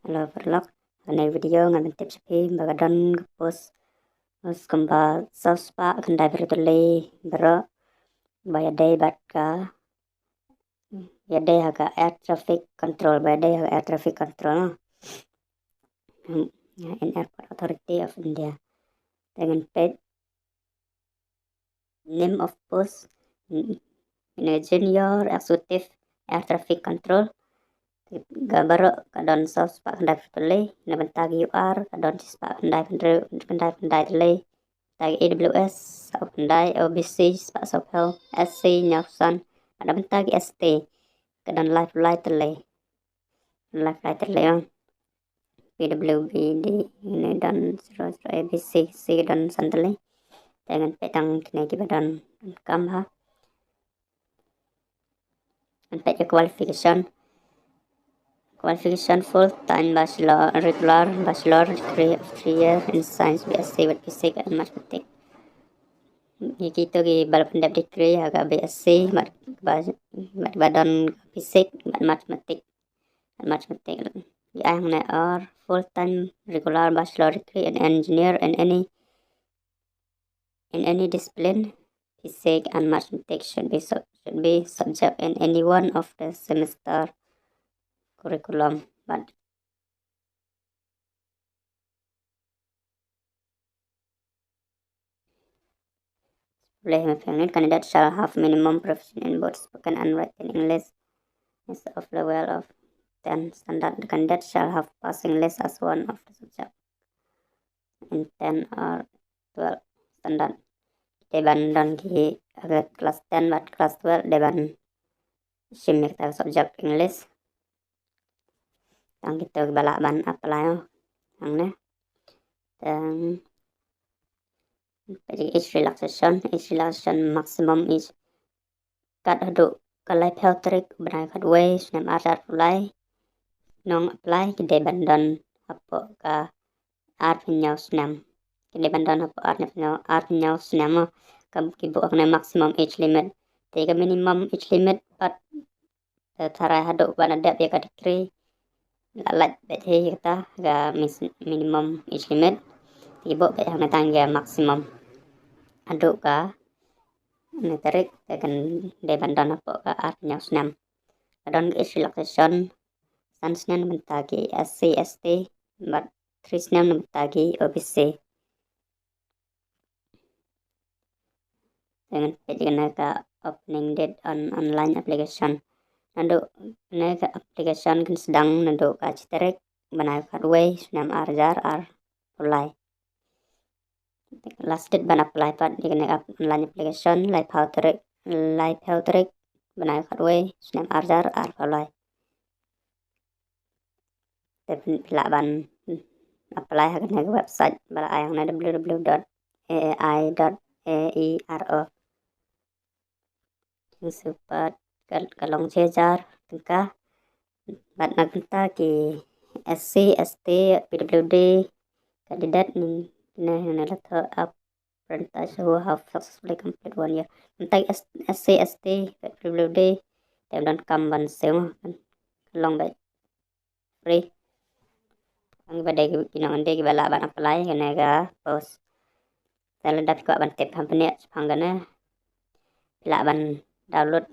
Halo vlog, này video ngày mình tiếp phim và dan post kembal sospa kendai bertuli bro by day bat ka ya day haga air traffic control by day haga air traffic control in airport authority of India dengan page name of post in a junior executive air traffic control Gabaro kadon sos pak kendai bertuli nabentag UR kadon sis pak kendai tuli tag AWS sau kendai OBC pak sopel SC nyausan ada bentag ST kadon live tuli PWB di ini dan 00 ABC C dan santali dengan petang kini kibadan kamha and pet qualification full-time bachelor, regular bachelor degree of 3 years in science, BSc with physics and mathematics. Gitu gi balapandap degree agak BSc mat badan fisik matematik yang or full-time regular bachelor degree in engineer in any discipline. Physics and mathematics should be subject in any one of the semester curriculum, but candidate shall have minimum proficiency in both spoken and written English is of level of 10 standard. The candidate shall have passed English as one of the subjects in 10 or 12 standard. Deban dan ki agak kelas 10 but kelas 12 deban simik tag subject English. Tang kita balak ban apply ang ne. Dan age relaxation maximum is kat aduk kalai peltrik benai kat way senam ajar apply nong apply kide bandan apa ka art penyau senam kide bandan apa art penyau senam kam kibu akna maximum age limit tiga minimum age limit pat tarai haduk banadap ya kadikri lalat bethe kita ga minimum age limit tiba bet hang tangga maximum aduk ka tarik tekan deban dan apa ka art penyau senam kadon age relaxation sansnya mentagi SC ST but trisnya mentagi OBC dengan pejana ka opening date on online application nando ka application kan sedang nando ka citerek banai way senam arjar apply last date ban apply pat dengan online application live how trick banai way senam arjar apply tapi ban apply hagan website bala ayang na www.aai.aero super kalong cejar tengka bat nagenta ki SC ST PWD kandidat ni letter apprentice who have successfully completed 1 year mentai SC ST PWD dan kamban seng kalong bat free ang badai kinang ande ki bala ban apply kana ga post taladat ko ban tip hampane panggana la ban download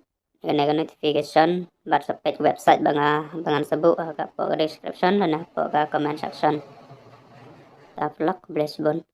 kana ga notification bat sampai website bangan sebut ka po description dan po ka comment section ta vlog bless bon